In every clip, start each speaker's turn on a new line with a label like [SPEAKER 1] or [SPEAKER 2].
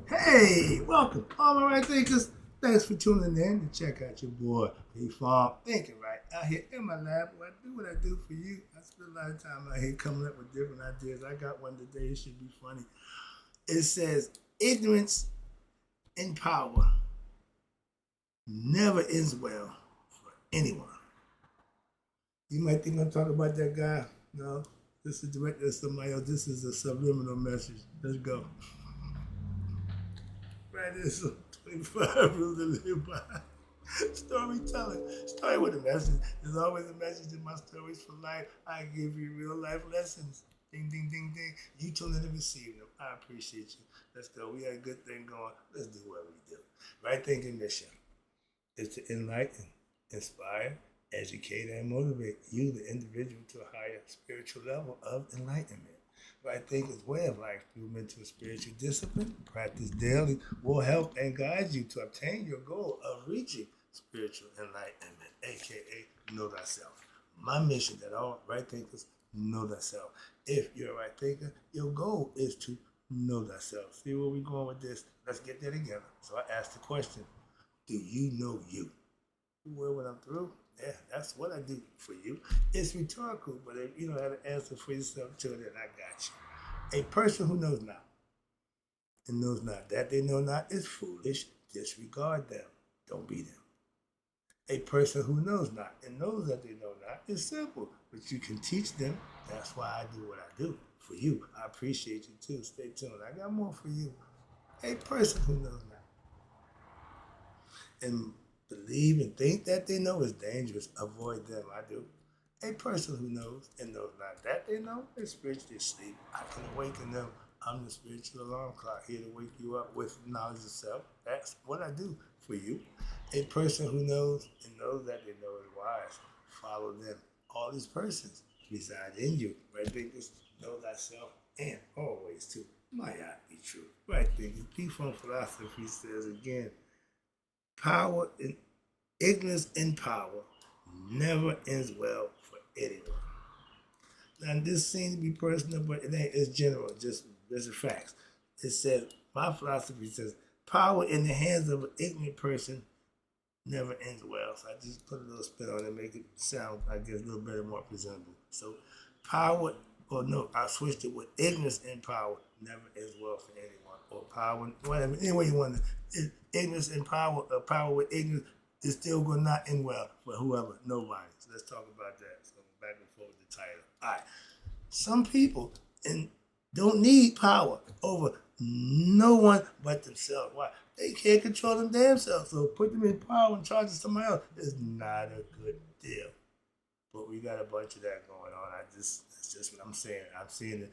[SPEAKER 1] Hey, welcome, all my right thinkers. Thanks for tuning in to check out your boy, P Farm Thinking Right. Out here in my lab, where I do what I do for you. I spend a lot of time out here coming up with different ideas. I got one today, it should be funny. It says, ignorance and power never ends well for anyone. You might think I'm talking about that guy. No, this is directed at somebody else. This is a subliminal message. Let's go. Right, there's 25 rules to live by. Storytelling. Story with a message. There's always a message in my stories for life. I give you real life lessons. Ding, ding, ding, ding. You tune in and receive them. I appreciate you. Let's go. We got a good thing going. Let's do what we do. Right thinking mission is to enlighten, inspire, educate, and motivate you, the individual, to a higher spiritual level of enlightenment. Right thinking's way of life through mental and spiritual discipline, practice daily, will help and guide you to obtain your goal of reaching spiritual enlightenment, aka know thyself. My mission that all right thinkers know thyself. If you're a right thinker, your goal is to know thyself. See where we're going with this? Let's get there together. So I asked the question, do you know you? Well, when I'm through, yeah, that's what I do for you. It's rhetorical, but if you don't have an answer for yourself to it, then I got you. A person who knows not and knows not that they know not is foolish. Disregard them. Don't be them. A person who knows not and knows that they know not is simple, but you can teach them. That's why I do what I do for you. I appreciate you too. Stay tuned. I got more for you. A person who knows not and believe and think that they know is dangerous. Avoid them. I do. A person who knows and knows not that they know is spiritually asleep. I can awaken them. I'm the spiritual alarm clock here to wake you up with knowledge of self. That's what I do for you. A person who knows and knows that they know is wise. Follow them. All these persons reside in you. Right thinkers, know thyself and always too. Might not be true. Right thinking. P from philosophy says again, power and ignorance and power never ends well for anyone. Now this seems to be personal, but it ain't. It's general. Just facts. It says my philosophy says power in the hands of an ignorant person never ends well. So I just put a little spin on it, and make it sound, I guess, a little better, more presentable. So power, or no, I switched it with ignorance and power never ends well for anyone. Or power, whatever, any way you want to. Ignorance and power, or power with ignorance is still going to not end well for whoever, nobody. So let's talk about that. So back and forth with the title. All right. Some people don't need power over no one but themselves. Why? They can't control them damn selves. So put them in power and charge of somebody else is not a good deal. But we got a bunch of that going on. That's just what I'm saying. I'm saying that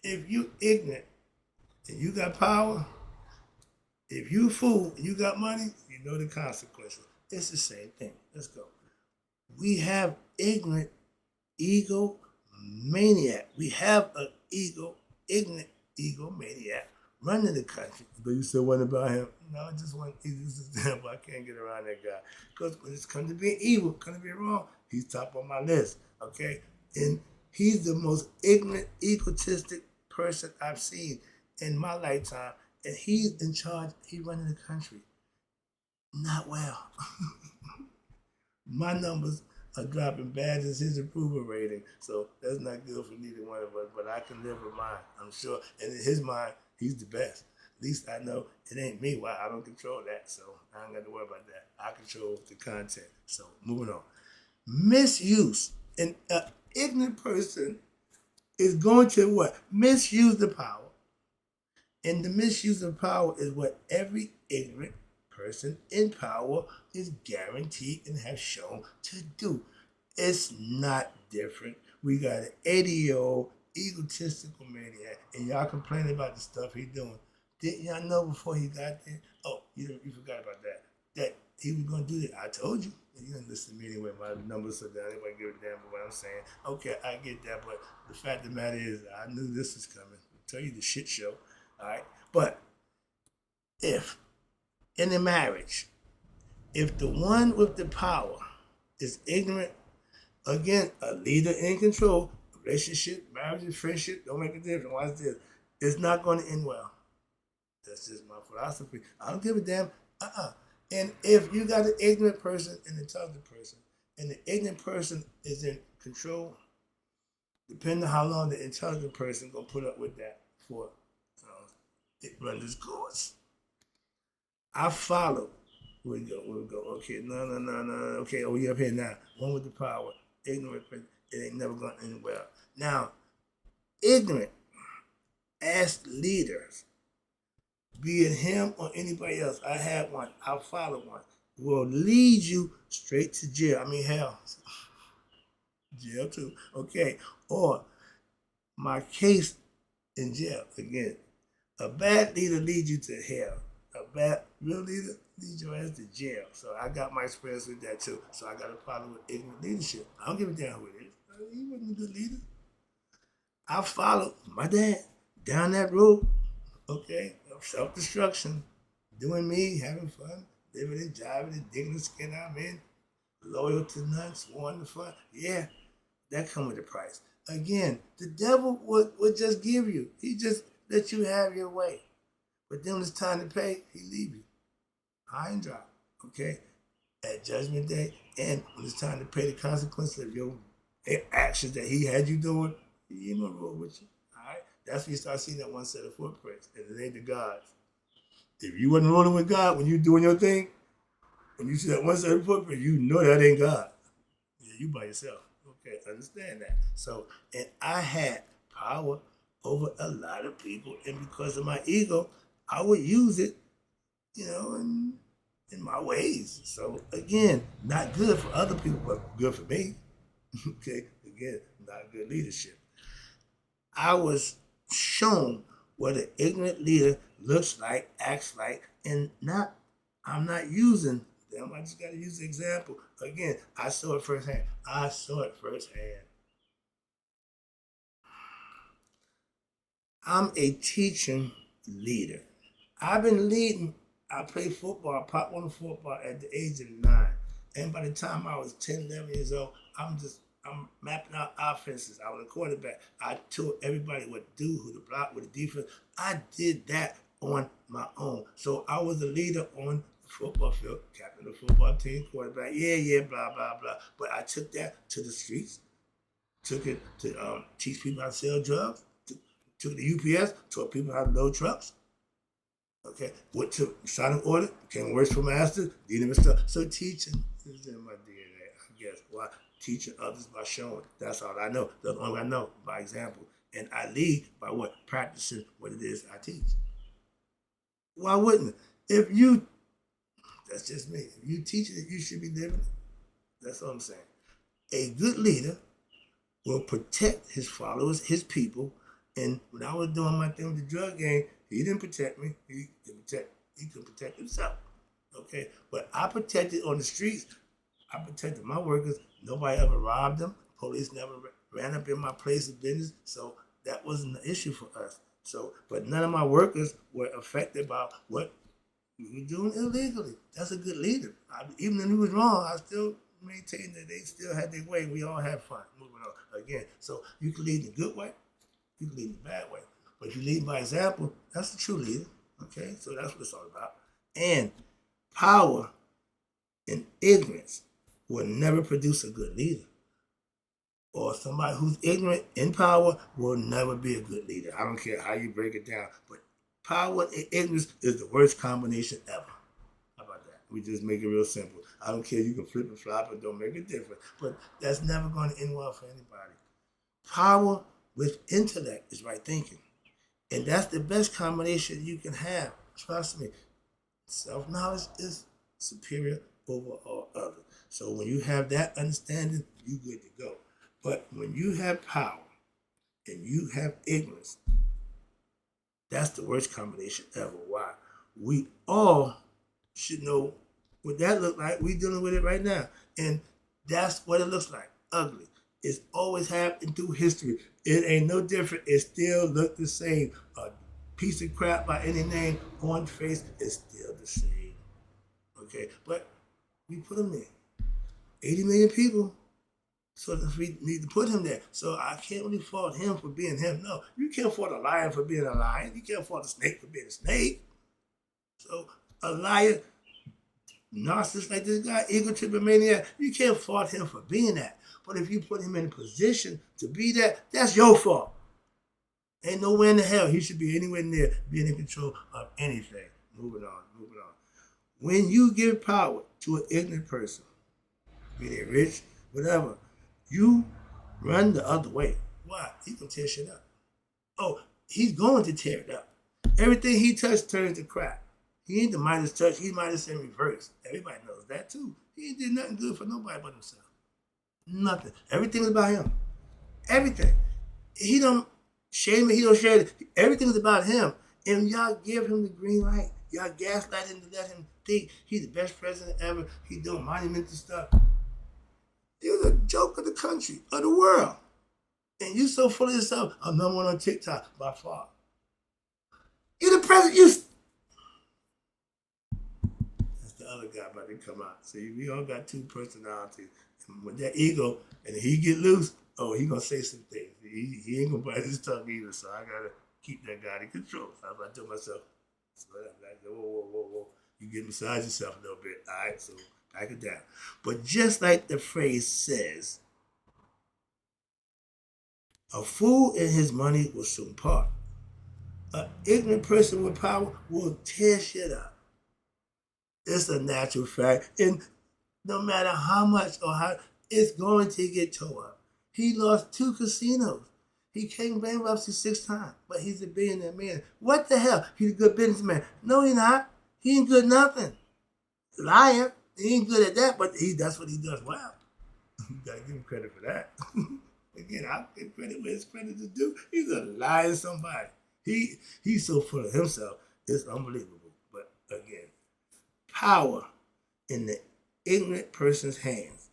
[SPEAKER 1] if you ignorant and you got power, if you fool and you got money, you know the consequences. It's the same thing. Let's go. We have ignorant ego maniac. We have an ignorant ego maniac running the country. But you said what about him? No, I just want this example. I can't get around that guy. Because when it's come to being evil, come to being wrong, he's top on my list. Okay? And he's the most ignorant, egotistic person I've seen in my lifetime. And he's in charge, he's running the country. Not well. My numbers are dropping bad as his approval rating. So that's not good for neither one of us, but I can live with mine, I'm sure. And in his mind, he's the best. At least I know it ain't me. Why? I don't control that. So I ain't got to worry about that. I control the content. So moving on. Misuse. An ignorant person is going to what? Misuse the power. And the misuse of power is what every ignorant person in power is guaranteed and have shown to do. It's not different. We got an 80-year-old egotistical maniac, and y'all complaining about the stuff he doing. Didn't y'all know before he got there? Oh, you forgot about that. That he was going to do that. I told you. You didn't listen to me anyway. My numbers are down. Anybody give a damn about what I'm saying? Okay, I get that, but the fact of the matter is, I knew this was coming. I'll tell you the shit show. All right? But if in a marriage, if the one with the power is ignorant, again, a leader in control, relationship, marriage, and friendship, don't make a difference. Watch this. It's not going to end well. That's just my philosophy. I don't give a damn. And if you got an ignorant person and an intelligent person, and the ignorant person is in control, depending on how long the intelligent person gonna put up with that for it runs its course. I follow. We go. Okay, no. Okay, we up here now. One with the power, ignorant, it ain't never gone anywhere. Now, ignorant as leaders, be it him or anybody else, I had one, I follow one, will lead you straight to jail. I mean, hell, jail too. Okay, or my case in jail again. A bad leader leads you to hell. A bad real leader leads your ass to jail. So I got my experience with that too. So I got to follow with ignorant leadership. I don't give a damn who it is. He wasn't a good leader. I followed my dad down that road, okay, of self-destruction, doing me, having fun, living and jiving and digging the skin I'm in, loyal to none, sworn to fun. Yeah, that come with a price. Again, the devil would just give you. He just let you have your way. But then when it's time to pay, he leave you high and dry, okay? At Judgment Day, and when it's time to pay the consequences of your actions that he had you doing, he ain't gonna roll with you, all right? That's when you start seeing that one set of footprints, and it ain't the God's. If you wasn't rolling with God when you doing your thing, when you see that one set of footprints, you know that ain't God. Yeah, you by yourself, okay? Understand that. So, and I had power over a lot of people, and because of my ego, I would use it, in my ways. So again, not good for other people, but good for me. Okay, again, not good leadership. I was shown what an ignorant leader looks like, acts like, and I'm not using them. I just got to use the example. Again, I saw it firsthand. I'm a teaching leader. I've been leading. I played football, pop on the football at the age of 9. And by the time I was 10, 11 years old, I'm mapping out offenses. I was a quarterback. I told everybody what to do, who to block, what the defense. I did that on my own. So I was a leader on the football field, captain of the football team, quarterback. Yeah, blah, blah, blah. But I took that to the streets, took it to teach people how to sell drugs, took the UPS, taught people how to load trucks. Okay, went to signing order, became worse for master, dealing with stuff. So teaching is in my DNA, I guess. Why? Teaching others by showing. That's all I know. That's all I know by example. And I lead by what? Practicing what it is I teach. Why wouldn't it? That's just me. If you teach it, you should be living it. That's all I'm saying. A good leader will protect his followers, his people. And when I was doing my thing with the drug game, he didn't protect me. He could protect himself. Okay? But I protected on the streets. I protected my workers. Nobody ever robbed them. Police never ran up in my place of business. So that wasn't an issue for us. So, but none of my workers were affected by what we were doing illegally. That's a good leader. Even if he was wrong, I still maintained that they still had their way. We all had fun. Moving on again. So you can lead in a good way. You can lead in a bad way. But if you lead by example, that's the true leader. Okay? So that's what it's all about. And power and ignorance will never produce a good leader. Or somebody who's ignorant in power will never be a good leader. I don't care how you break it down. But power and ignorance is the worst combination ever. How about that? We just make it real simple. I don't care, you can flip and flop, it don't make a difference. But that's never going to end well for anybody. Power with intellect is right thinking. And that's the best combination you can have. Trust me. Self-knowledge is superior over all others. So when you have that understanding, you're good to go. But when you have power and you have ignorance, that's the worst combination ever. Why? We all should know what that looks like. We're dealing with it right now. And that's what it looks like. Ugly. It's always happened through history. It ain't no different. It still look the same. A piece of crap by any name on face is still the same. Okay? But we put him there. 80 million people. So we need to put him there. So I can't really fault him for being him. No, you can't fault a lion for being a lion. You can't fault a snake for being a snake. A liar, narcissist like this guy, ego tripping maniac, you can't fault him for being that. But if you put him in a position to be that, that's your fault. Ain't nowhere in the hell he should be anywhere near being in control of anything. Moving on. When you give power to an ignorant person, be they rich, whatever, you run the other way. Why? He can tear shit up. Oh, he's going to tear it up. Everything he touched turns to crap. He ain't the Midas touch, he Midas in reverse. Everybody knows that too. He ain't did nothing good for nobody but himself. Nothing. Everything is about him. Everything. He don't shame it, he don't share it. Everything is about him. And y'all give him the green light. Y'all gaslight him to let him think he's the best president ever. He doing monumental stuff. You're the joke of the country, of the world. And you so full of yourself. I'm number one on TikTok by far. You're the president. That's the other guy about to come out. See, we all got two personalities. And with that ego, and he get loose, he gonna say some things. He ain't gonna bite his tongue either. So I gotta keep that guy in control. So I tell myself, whoa. You get beside yourself a little bit. All right, so back it down. But just like the phrase says, a fool and his money will soon part. An ignorant person with power will tear shit up. It's a natural fact. And no matter how much or how, it's going to get tore up. He lost 2 casinos. He came bankruptcy 6 times, but he's a billionaire man. What the hell? He's a good businessman. No, he's not. He ain't good nothing. Liar. He ain't good at that, but that's what he does well. You gotta give him credit for that. Again, I'll give credit where his credit is due. He's a liar somebody. He's so full of himself, it's unbelievable. But again, power in the ignorant person's hands.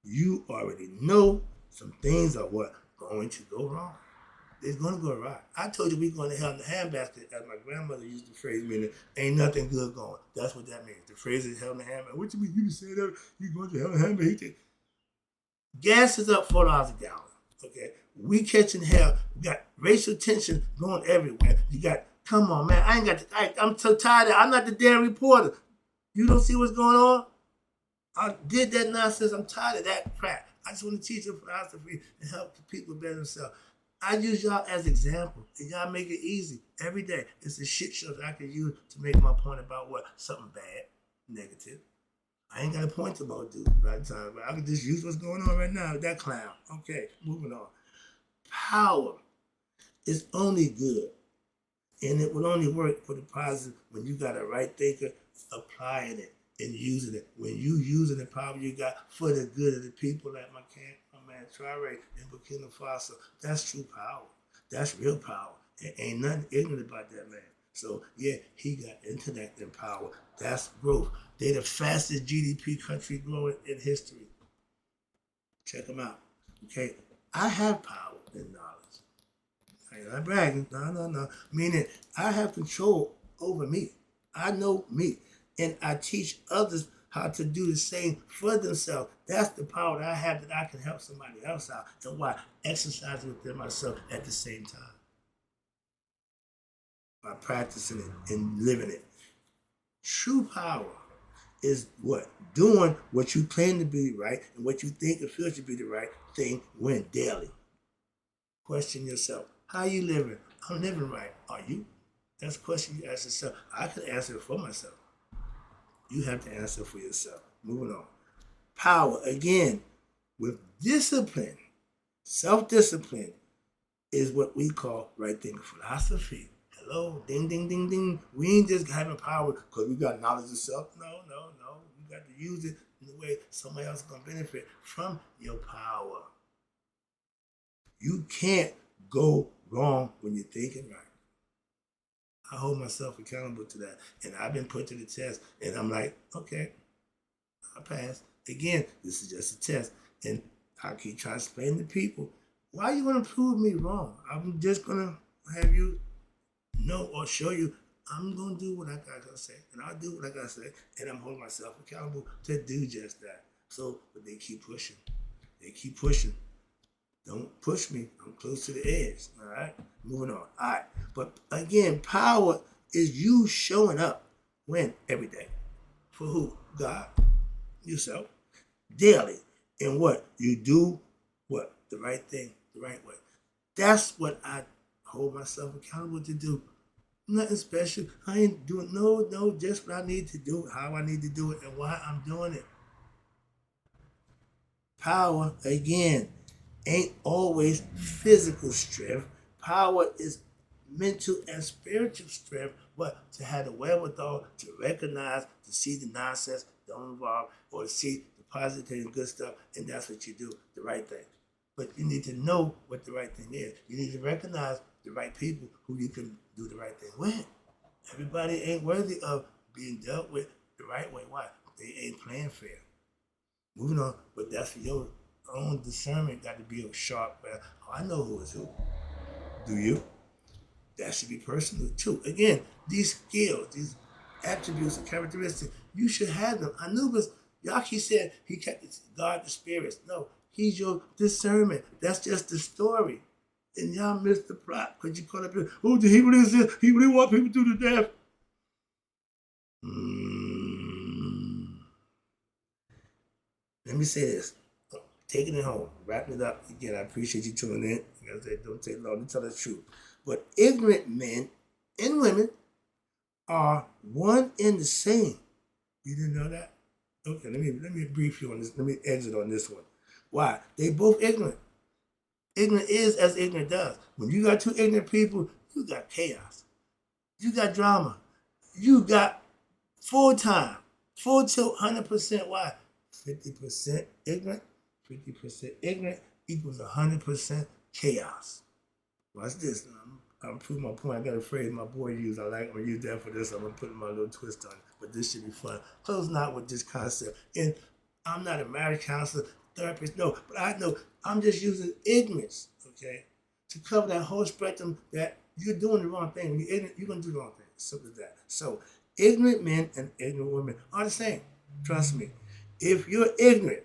[SPEAKER 1] You already know some things are what going to go wrong. It's going to go right. I told you we're going to hell in the handbasket, as my grandmother used to phrase, meaning ain't nothing good going. That's what that means. The phrase is hell in the handbasket. What you mean? You say that you going to hell in the handbasket? Gas is up $4 a gallon. Okay, we catching hell. We got racial tension going everywhere. You got, come on, man. I'm so tired. I'm not the damn reporter. You don't see what's going on? I did that nonsense. I'm tired of that crap. I just want to teach you philosophy and help the people better themselves. I use y'all as example, and y'all make it easy every day. It's a shit show that I can use to make my point about what? Something bad, negative. I ain't got a point to about dude right time, but I can just use what's going on right now with that clown. Okay, moving on. Power is only good, and it will only work for the positive when you got a right thinker applying it and using it. When you using the power you got for the good of the people, like my man Traore in Burkina Faso, that's true power. That's real power. And ain't nothing ignorant about that man. So yeah, he got intellect and power. That's growth. They're the fastest GDP country growing in history. Check them out. Okay, I have power and knowledge. I ain't not bragging. No. Meaning I have control over me. I know me. And I teach others how to do the same for themselves. That's the power that I have, that I can help somebody else out. And why? Exercising within myself at the same time. By practicing it and living it. True power is what? Doing what you claim to be right and what you think or feel to be the right thing when daily. Question yourself. How you living? I'm living right. Are you? That's a question you ask yourself. I can answer it for myself. You have to answer for yourself. Moving on. Power, again, with discipline, self-discipline, is what we call right thinking philosophy. Hello, ding, ding, ding, ding. We ain't just having power because we got knowledge of self. No. You got to use it in a way somebody else is going to benefit from your power. You can't go wrong when you're thinking right. I hold myself accountable to that. And I've been put to the test. And I'm like, okay, I passed. Again, this is just a test. And I keep trying to explain to people, why are you going to prove me wrong? I'm just going to have you know or show you I'm going to do what I got to say. And I'll do what I got to say. And I'm holding myself accountable to do just that. So, but they keep pushing. Don't push me. I'm close to the edge. All right? Moving on. All right. But again, power is you showing up When? Every day. For who? God. Yourself. Daily. And what? You do what? The right thing, the right way. That's what I hold myself accountable to do. Nothing special. I ain't doing no, just what I need to do, how I need to do it, and why I'm doing it. Power, again, ain't always physical strength. Power is mental and spiritual strength, but to have the wherewithal to recognize, to see the nonsense don't involve, or to see the positive and good stuff, and that's what you do, the right thing. But you need to know what the right thing is. You need to recognize the right people who you can do the right thing with. Everybody ain't worthy of being dealt with the right way. Why? They ain't playing fair. Moving on, but that's for your own discernment got to be sharp. Oh, I know who is who. Do you? That should be personal too. Again, these skills, these attributes and characteristics, you should have them. Anubis, Yaki said he kept guard the spirits. No, he's your discernment. That's just the story. And y'all missed the plot because you caught up in, oh, did he really say he really want people to the death? Let me say this. Taking it home, wrapping it up. Again, I appreciate you tuning in. Like I said, don't take long to tell the truth. But ignorant men and women are one and the same. You didn't know that? Okay, let me brief you on this. Let me exit on this one. Why? They both ignorant. Ignorant is as ignorant does. When you got two ignorant people, you got chaos. You got drama. You got full time. Full tilt 100%. Why? 50% ignorant, 50% ignorant equals 100% chaos. Watch this. I'm proving my point. I got a phrase my boy used. I like when you there for this. I'm going to put my little twist on it. But this should be fun. Closing out with this concept. And I'm not a marriage counselor, therapist, no. But I know I'm just using ignorance, okay, to cover that whole spectrum that you're doing the wrong thing. When you're ignorant, you're going to do the wrong thing. Simple as that. So ignorant men and ignorant women are the same. Trust me. If you're ignorant,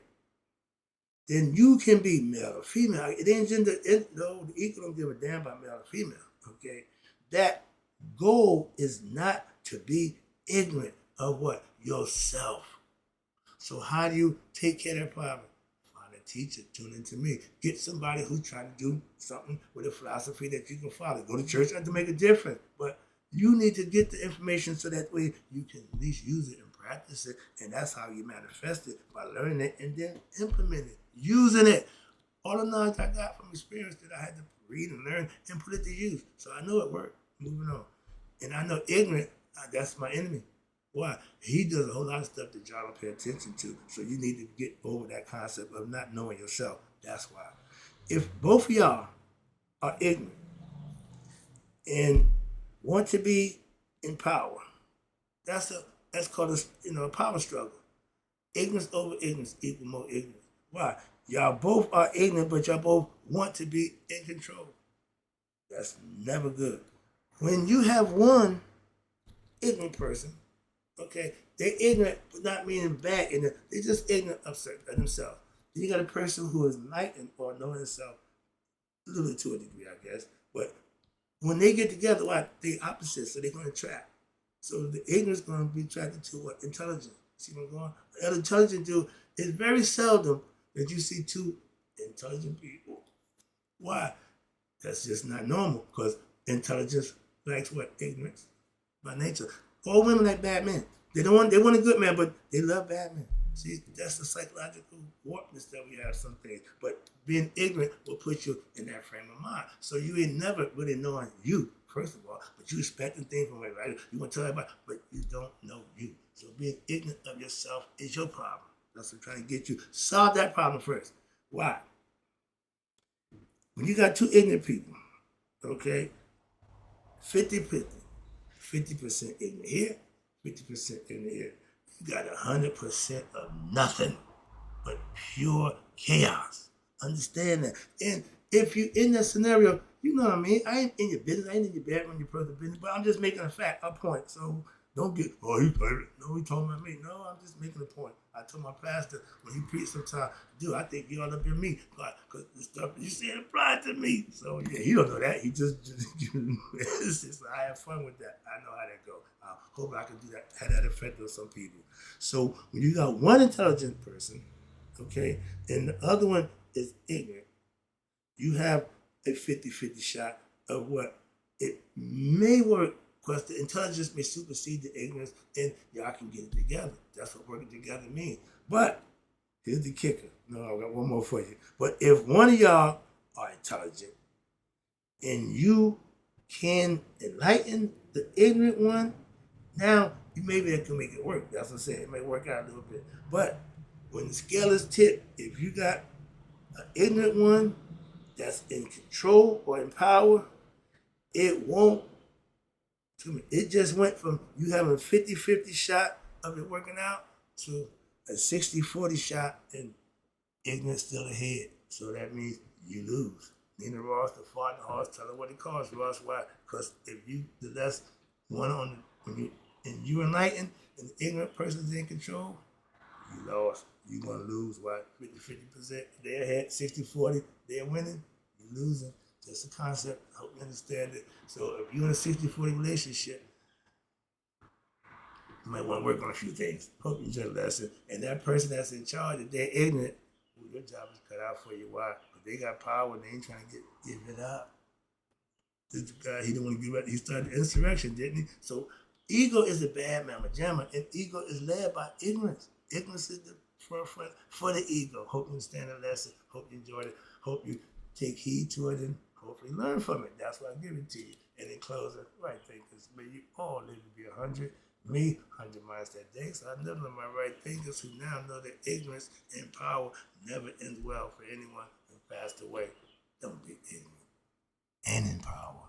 [SPEAKER 1] then you can be male or female. It ain't gender. No, the equal don't give a damn about male or female. Okay, that goal is not to be ignorant of what? Yourself. So how do you take care of that problem? Find a teacher. Tune into me. Get somebody who's trying to do something with a philosophy that you can follow. Go to church not to make a difference, but you need to get the information so that way you can at least use it and practice it, and that's how you manifest it, by learning it and then implementing it, using it. All the knowledge I got from experience that I had to read and learn and put it to use. So I know it worked. Moving on. And I know ignorant, that's my enemy. Why? He does a whole lot of stuff that y'all don't pay attention to. So you need to get over that concept of not knowing yourself. That's why. If both of y'all are ignorant and want to be in power, that's called a power struggle. Ignorance over ignorance equals more ignorance. Why? Y'all both are ignorant, but y'all both want to be in control. That's never good. When you have one ignorant person, okay, they're ignorant, but not meaning bad. They're just ignorant of themselves. Then you got a person who is enlightened or knowing himself a little bit to a degree, I guess. But when they get together, they're opposites, so they're going to trap. So the ignorance is going to be attracted to what? Intelligence. See what I'm going? What intelligent do is very seldom that you see two intelligent people. Why? That's just not normal, because intelligence likes what? Ignorance by nature. All women like bad men. They want a good man, but they love bad men. See, that's the psychological warpness that we have some things. But being ignorant will put you in that frame of mind. So you ain't never really knowing you, first of all, but you expecting things from everybody. You want to tell everybody, but you don't know you. So being ignorant of yourself is your problem. That's what I'm trying to get you. Solve that problem first. Why? When you got two ignorant people, okay, 50-50, 50% ignorant here, 50% ignorant here. You got 100% of nothing but pure chaos. Understand that. And if you in that scenario, you know what I mean? I ain't in your business. I ain't in your bedroom, your personal business, but I'm just making a fact, a point. So Don't get, oh, he talking about me. No, I'm just making a point. I told my pastor when he preached sometime, dude, I think you all up in me. Because the stuff you said applied to me. So, yeah, he don't know that. He just it's just, I have fun with that. I know how that go. I hope I can do that, have that effect on some people. So, when you got one intelligent person, okay, and the other one is ignorant, you have a 50-50 shot of what it may work because the intelligence may supersede the ignorance and y'all can get it together. That's what working together means. But here's the kicker. No, I got one more for you. But if one of y'all are intelligent and you can enlighten the ignorant one, now you maybe can make it work. That's what I'm saying. It may work out a little bit. But when the scale is tipped, if you got an ignorant one that's in control or in power, it won't. It just went from you having a 50-50 shot of it working out to a 60-40 shot and ignorance still ahead. So that means you lose. Nina Ross, the fart in the horse, tell her what it costs, Ross. Why? Because if you, the less one on, when you, and you enlightened and the ignorant person's in control, you lost. You're going to lose, what, 50%? They're ahead, 60-40, they're winning, you're losing. That's the concept. I hope you understand it. So if you're in a 60-40 relationship, you might want to work on a few things. Hope you enjoy the lesson. And that person that's in charge, if they're ignorant, well, your job is cut out for you. Why? Because they got power and they ain't trying to give it up. This guy, he didn't want to give it up. He started insurrection, didn't he? So ego is a bad mamma jamma, and ego is led by ignorance. Ignorance is the forefront for the ego. Hope you understand the lesson. Hope you enjoyed it. Hope you take heed to it and hopefully learn from it. That's why I give it to you. And in closing, right thinkers, may you all live to be 100. Me, 100 miles that day. So I live in my right thinkers who now know that ignorance and power never ends well for anyone who passed away. Don't be ignorant and in power.